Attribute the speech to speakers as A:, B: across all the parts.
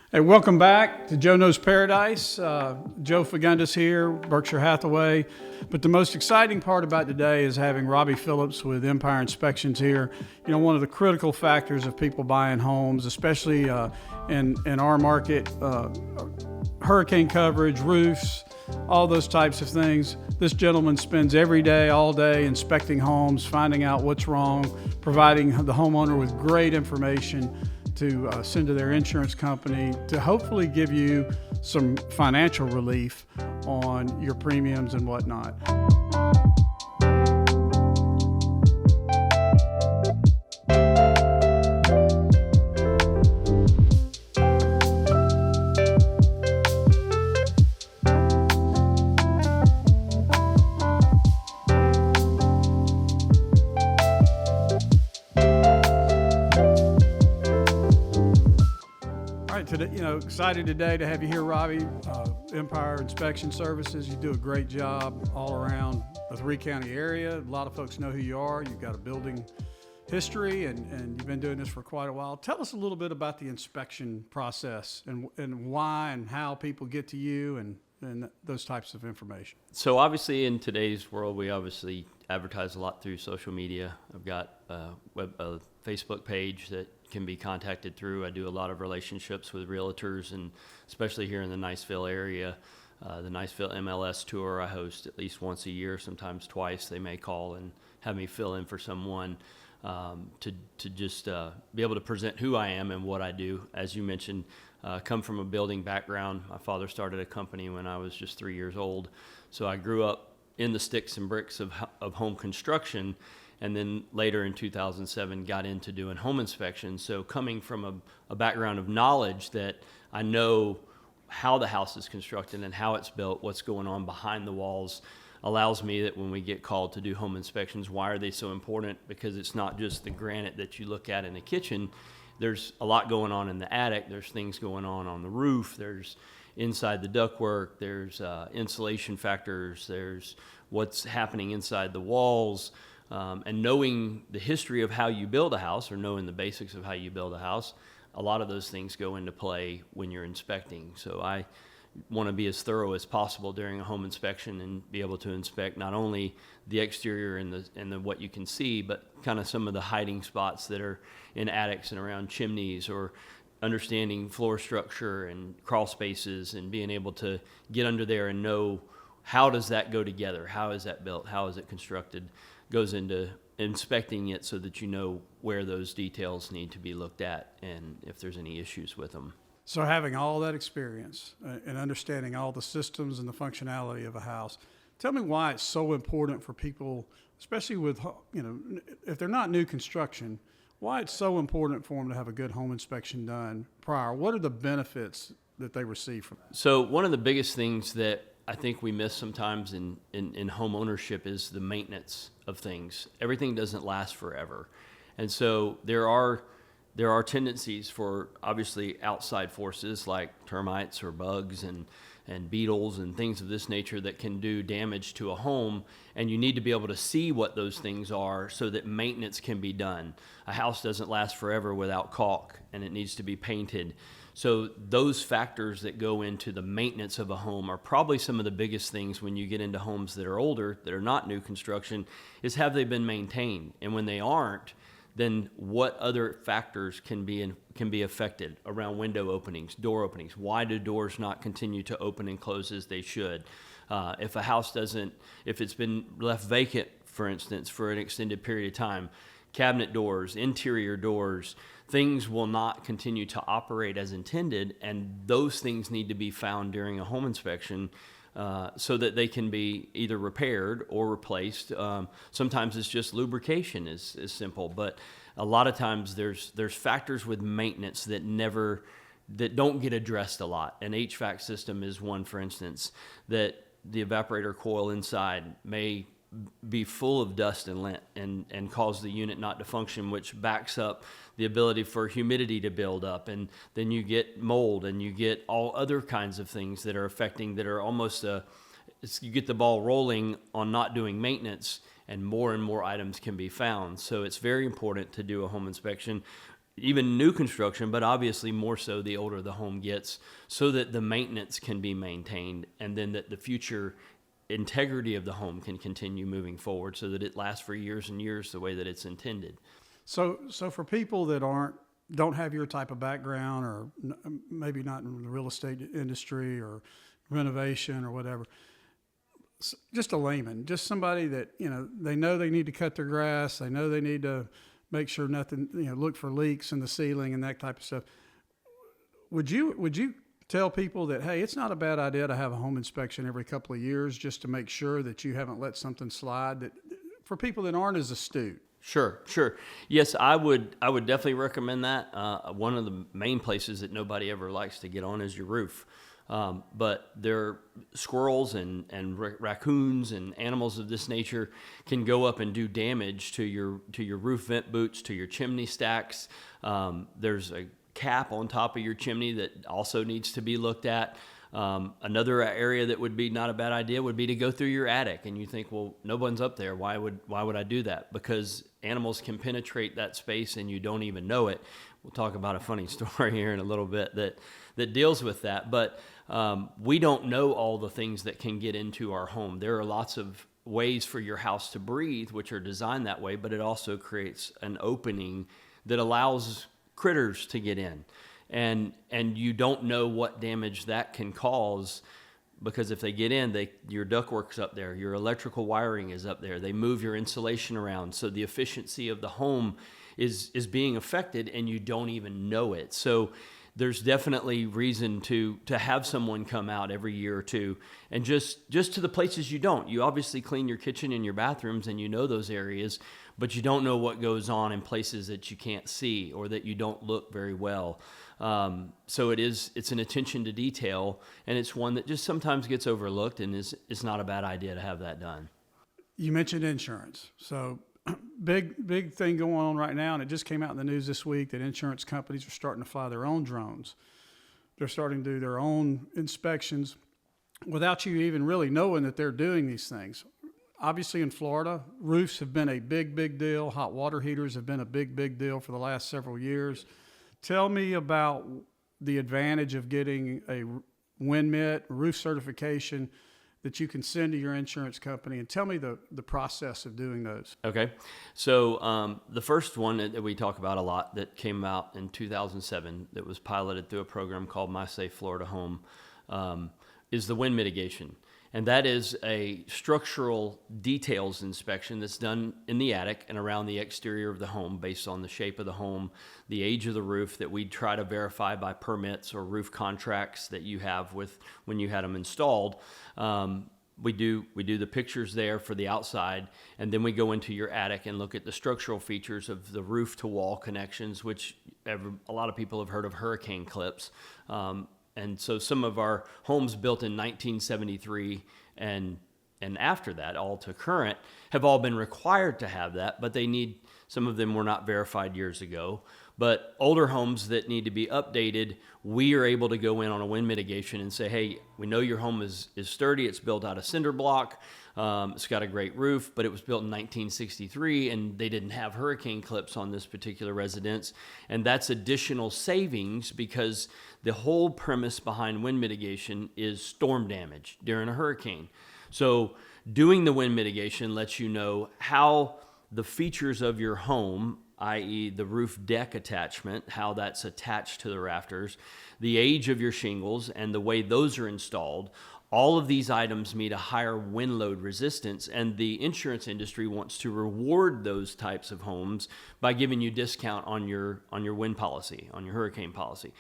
A: Hey, welcome back to Joe Knows Paradise. Joe Fagundes here, Berkshire Hathaway. But the most exciting part about today is having Robbie Phillips with Empire Inspections here. You know, one of the critical factors of people buying homes, especially in our market, hurricane coverage, roofs, all those types of things. This gentleman spends every day, all day, inspecting homes, finding out what's wrong, providing the homeowner with great information to send to their insurance company to hopefully give you some financial relief on your premiums and whatnot. Today, excited today to have you here, Robbie. Empire Inspection Services, you do a great job all around the three-county area. A lot of folks know who you are. You've got a building history, and you've been doing this for quite a while. Tell us a little bit about the inspection process and why and how people get to you and those types of information.
B: So obviously in today's world, we obviously advertise a lot through social media. I've got a Facebook page that can be contacted through. I do a lot of relationships with realtors, and especially here in the Niceville area. The Niceville MLS tour I host at least once a year, sometimes twice. They may call and have me fill in for someone to just be able to present who I am and what I do. As you mentioned, come from a building background. My father started a company when I was just 3 years old. So I grew up in the sticks and bricks of home construction, and then later in 2007 got into doing home inspections. So coming from a background of knowledge that I know how the house is constructed and how it's built, what's going on behind the walls, allows me that when we get called to do home inspections, why are they so important? Because it's not just the granite that you look at in the kitchen. There's a lot going on in the attic. There's things going on the roof. There's inside the ductwork. There's insulation factors. There's what's happening inside the walls. And knowing the history of how you build a house, or knowing the basics of how you build a house, a lot of those things go into play when you're inspecting. So I want to be as thorough as possible during a home inspection and be able to inspect not only the exterior and the what you can see, but kind of some of the hiding spots that are in attics and around chimneys, or understanding floor structure and crawl spaces and being able to get under there and know how does that go together, how is that built, how is it constructed, goes into inspecting it so that you know where those details need to be looked at and if there's any issues with them.
A: So having all that experience and understanding all the systems and the functionality of a house, tell me why it's so important for people, especially with, if they're not new construction, why it's so important for them to have a good home inspection done prior. What are the benefits that they receive from it?
B: So one of the biggest things that I think we miss sometimes in home ownership is the maintenance of things. Everything doesn't last forever. And so there are tendencies for obviously outside forces like termites or bugs and beetles and things of this nature that can do damage to a home, and you need to be able to see what those things are so that maintenance can be done. A house doesn't last forever without caulk, and it needs to be painted. So those factors that go into the maintenance of a home are probably some of the biggest things when you get into homes that are older, that are not new construction, is have they been maintained? And when they aren't, then what other factors can be affected around window openings, door openings? Why do doors not continue to open and close as they should? If a house if it's been left vacant, for instance, for an extended period of time, cabinet doors, interior doors, things will not continue to operate as intended, and those things need to be found during a home inspection so that they can be either repaired or replaced. Sometimes it's just lubrication is simple, but a lot of times there's factors with maintenance that don't get addressed a lot. An HVAC system is one, for instance, that the evaporator coil inside may be full of dust and lint and cause the unit not to function, which backs up the ability for humidity to build up, and then you get mold and you get all other kinds of things that are affecting, that are almost you get the ball rolling on not doing maintenance, and more items can be found. So it's very important to do a home inspection. even new construction, but obviously more so the older the home gets, so that the maintenance can be maintained, and then that the future integrity of the home can continue moving forward so that it lasts for years and years the way that it's intended.
A: So for people that don't have your type of background, or maybe not in the real estate industry or renovation or whatever, just a layman, just somebody that, they know they need to cut their grass, they know they need to make sure nothing, look for leaks in the ceiling and that type of stuff. Would you tell people that, hey, it's not a bad idea to have a home inspection every couple of years just to make sure that you haven't let something slide, that for people that aren't as astute?
B: Sure. Yes, I would definitely recommend that. One of the main places that nobody ever likes to get on is your roof. But there, squirrels and raccoons and animals of this nature can go up and do damage to your roof vent boots, to your chimney stacks. There's a cap on top of your chimney that also needs to be looked at. Another area that would be not a bad idea would be to go through your attic, and you think, well, no one's up there. Why would I do that? Because animals can penetrate that space and you don't even know it. We'll talk about a funny story here in a little bit that deals with that. But we don't know all the things that can get into our home. There are lots of ways for your house to breathe, which are designed that way, but it also creates an opening that allows critters to get in. And you don't know what damage that can cause, because if they get in, your ductwork's up there, your electrical wiring is up there, they move your insulation around, so the efficiency of the home is being affected and you don't even know it. So there's definitely reason to have someone come out every year or two, and just to the places you don't. You obviously clean your kitchen and your bathrooms and you know those areas, but you don't know what goes on in places that you can't see or that you don't look very well. So it's an attention to detail, and it's one that just sometimes gets overlooked, and it's not a bad idea to have that done.
A: You mentioned insurance. So big thing going on right now, and it just came out in the news this week that insurance companies are starting to fly their own drones. They're starting to do their own inspections without you even really knowing that they're doing these things. Obviously in Florida, roofs have been a big deal. Hot water heaters have been a big deal for the last several years. Tell me about the advantage of getting a WinMit roof certification that you can send to your insurance company, and tell me the process of doing those.
B: Okay. So the first one that we talk about a lot that came out in 2007 that was piloted through a program called My Safe Florida Home is the wind mitigation. And that is a structural details inspection that's done in the attic and around the exterior of the home based on the shape of the home, the age of the roof that we try to verify by permits or roof contracts that you have with when you had them installed. We do the pictures there for the outside, and then we go into your attic and look at the structural features of the roof to wall connections, which a lot of people have heard of hurricane clips. And so some of our homes built in 1973 and after that, all to current, have all been required to have that, but some of them were not verified years ago. But older homes that need to be updated, we are able to go in on a wind mitigation and say, hey, we know your home is sturdy, it's built out of cinder block, it's got a great roof, but it was built in 1963 and they didn't have hurricane clips on this particular residence. And that's additional savings because the whole premise behind wind mitigation is storm damage during a hurricane. So doing the wind mitigation lets you know how the features of your home, i.e. the roof deck attachment, how that's attached to the rafters, the age of your shingles, and the way those are installed. All of these items meet a higher wind load resistance, and the insurance industry wants to reward those types of homes by giving you discount on your wind policy, on your hurricane policy.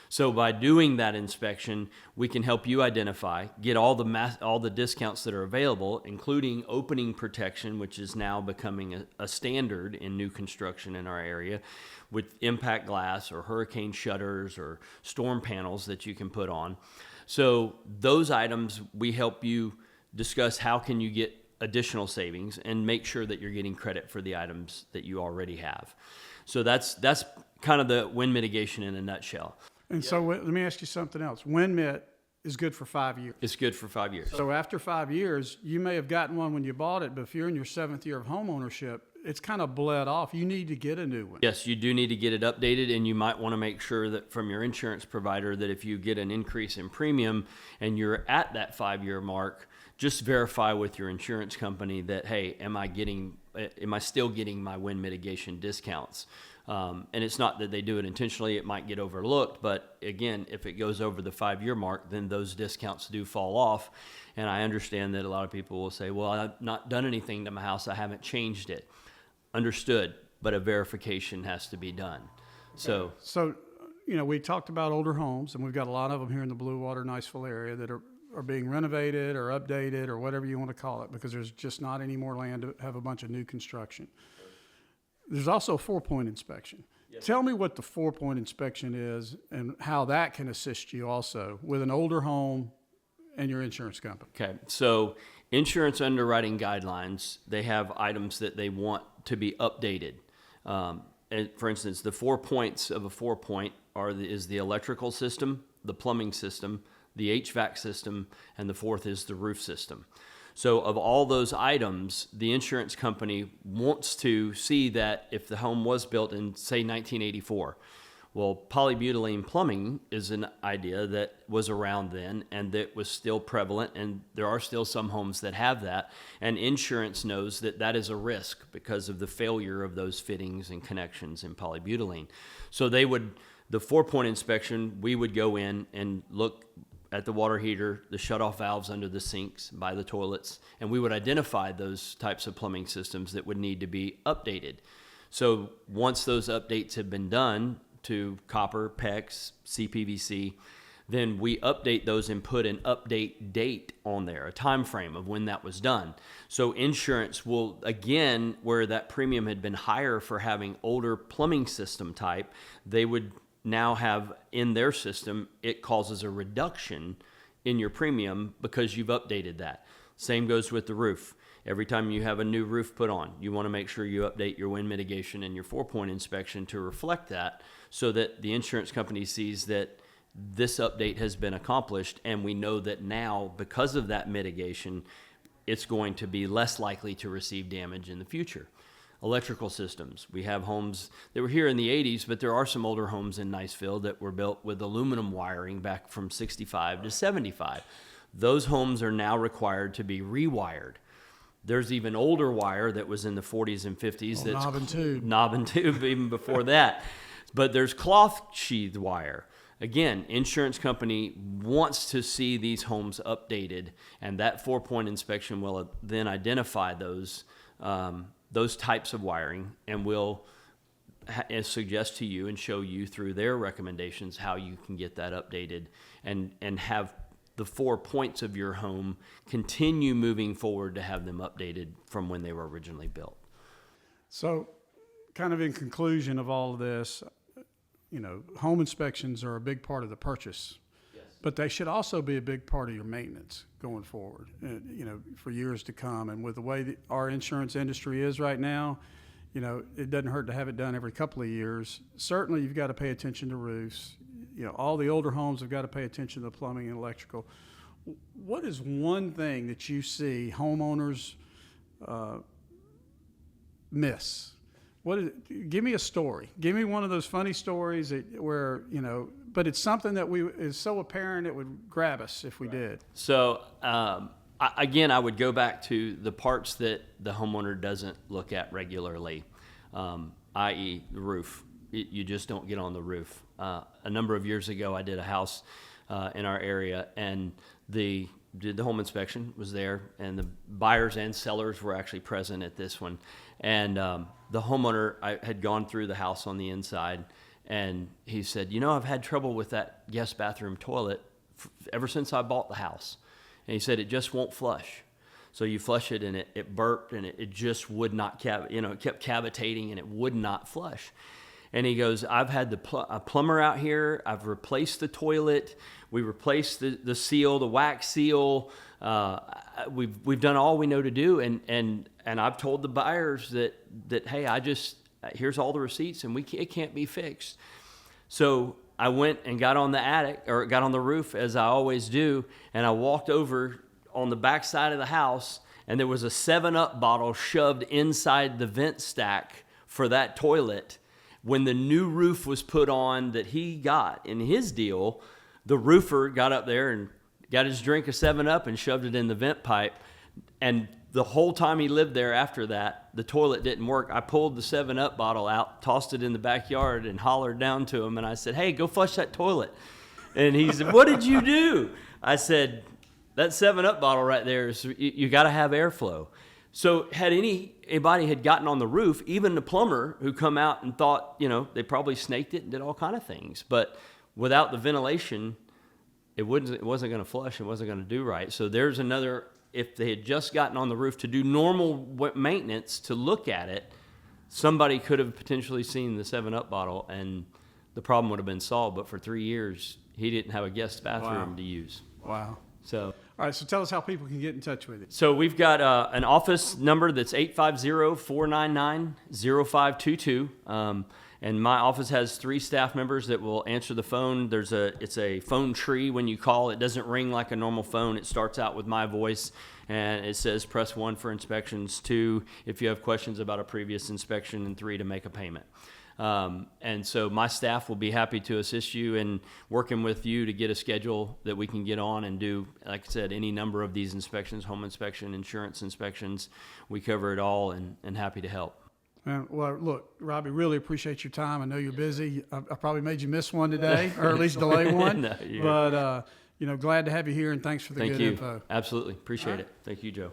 B: So by doing that inspection, we can help you identify, get all the discounts that are available, including opening protection, which is now becoming a standard in new construction in our area, with impact glass or hurricane shutters or storm panels that you can put on. So those items, we help you discuss how can you get additional savings and make sure that you're getting credit for the items that you already have. So that's kind of the wind mitigation in a nutshell.
A: And so let me ask you something else. WinMit is good for 5 years.
B: It's good for 5 years.
A: So after 5 years, you may have gotten one when you bought it, but if you're in your 7th year of home ownership, it's kind of bled off. You need to get a new one.
B: Yes, you do need to get it updated, and you might want to make sure that from your insurance provider that if you get an increase in premium and you're at that 5-year mark, just verify with your insurance company that, hey, am I still getting my wind mitigation discounts? And it's not that they do it intentionally, it might get overlooked, but again, if it goes over the 5-year mark, then those discounts do fall off. And I understand that a lot of people will say, well, I've not done anything to my house, I haven't changed it. Understood, but a verification has to be done. So,
A: we talked about older homes, and we've got a lot of them here in the Blue Water, Niceville area that are being renovated or updated or whatever you want to call it, because there's just not any more land to have a bunch of new construction. There's also a 4-point inspection. Yes. Tell me what the 4-point inspection is and how that can assist you also with an older home and your insurance company.
B: Okay, so insurance underwriting guidelines, they have items that they want to be updated. And for instance, the 4 points of a 4-point is the electrical system, the plumbing system, the HVAC system, and the 4th is the roof system. So of all those items, the insurance company wants to see that if the home was built in, say, 1984, well, polybutylene plumbing is an idea that was around then and that was still prevalent, and there are still some homes that have that, and insurance knows that that is a risk because of the failure of those fittings and connections in polybutylene. So the 4-point inspection, we would go in and look at the water heater, the shutoff valves under the sinks, by the toilets, and we would identify those types of plumbing systems that would need to be updated. So once those updates have been done to copper, PEX, CPVC, then we update those and put an update date on there, a time frame of when that was done. So insurance will, again, where that premium had been higher for having older plumbing system type, they would now have in their system, it causes a reduction in your premium because you've updated that. Same goes with the roof. Every time you have a new roof put on, you want to make sure you update your wind mitigation and your 4-point inspection to reflect that, so that the insurance company sees that this update has been accomplished, and we know that now, because of that mitigation, it's going to be less likely to receive damage in the future. Electrical systems. We have homes that were here in the 80s, but there are some older homes in Niceville that were built with aluminum wiring back from 65 to 75. Those homes are now required to be rewired. There's even older wire that was in the 40s and 50s. That's knob and tube even before that. But there's cloth sheathed wire. Again, insurance company wants to see these homes updated, and that 4-point inspection will then identify those types of wiring, and will suggest to you and show you through their recommendations how you can get that updated and have the 4 points of your home continue moving forward to have them updated from when they were originally built.
A: So, kind of in conclusion of all of this, home inspections are a big part of the purchase. Yes. But they should also be a big part of your maintenance going forward, for years to come. And with the way that our insurance industry is right now, it doesn't hurt to have it done every couple of years. Certainly, you've got to pay attention to roofs. All the older homes have got to pay attention to the plumbing and electrical. What is one thing that you see homeowners miss? Give me a story. Give me one of those funny stories where, but it's something that is so apparent it would grab us if we did.
B: So, I would go back to the parts that the homeowner doesn't look at regularly, i.e. the roof. You just don't get on the roof. A number of years ago, I did a house in our area, and did the home inspection, was there, and the buyers and sellers were actually present at this one. And the homeowner, I had gone through the house on the inside, and he said, I've had trouble with that guest bathroom toilet ever since I bought the house. And he said, it just won't flush. So you flush it, and it burped, and it just would not, it kept cavitating, and it would not flush. And he goes, I've had a plumber out here. I've replaced the toilet. We replaced the seal, the wax seal. We've done all we know to do. And I've told the buyers that hey, here's all the receipts, and it can't be fixed. So I went and got on the roof, as I always do, and I walked over on the back side of the house, and there was a 7-Up bottle shoved inside the vent stack for that toilet. When the new roof was put on that he got in his deal, the roofer got up there and got his drink of 7-Up and shoved it in the vent pipe. And the whole time he lived there after that, the toilet didn't work. I pulled the 7-Up bottle out, tossed it in the backyard, and hollered down to him. And I said, "Hey, go flush that toilet." And he said, "What did you do?" I said, "That 7-Up bottle right there, you got to have airflow." So had anybody had gotten on the roof, even the plumber who come out and thought, they probably snaked it and did all kind of things. But without the ventilation, it wasn't going to flush. It wasn't going to do right. So there's another, if they had just gotten on the roof to do normal maintenance, to look at it, somebody could have potentially seen the 7-Up bottle and the problem would have been solved. But for 3 years, he didn't have a guest bathroom to use.
A: Wow.
B: So,
A: all right, so tell us how people can get in touch with you.
B: So we've got an office number that's 850-499-0522. And my office has 3 staff members that will answer the phone. It's a phone tree when you call. It doesn't ring like a normal phone. It starts out with my voice, and it says press 1 for inspections, 2 if you have questions about a previous inspection, and 3 to make a payment. And so my staff will be happy to assist you in working with you to get a schedule that we can get on and do, like I said, any number of these inspections, home inspection, insurance inspections. We cover it all and happy to help.
A: Well, look, Robbie, really appreciate your time. I know you're busy. I probably made you miss one today, or at least delay one.
B: No,
A: but, glad to have you here, and thanks for the good info.
B: Absolutely. Appreciate it. Thank you, Joe.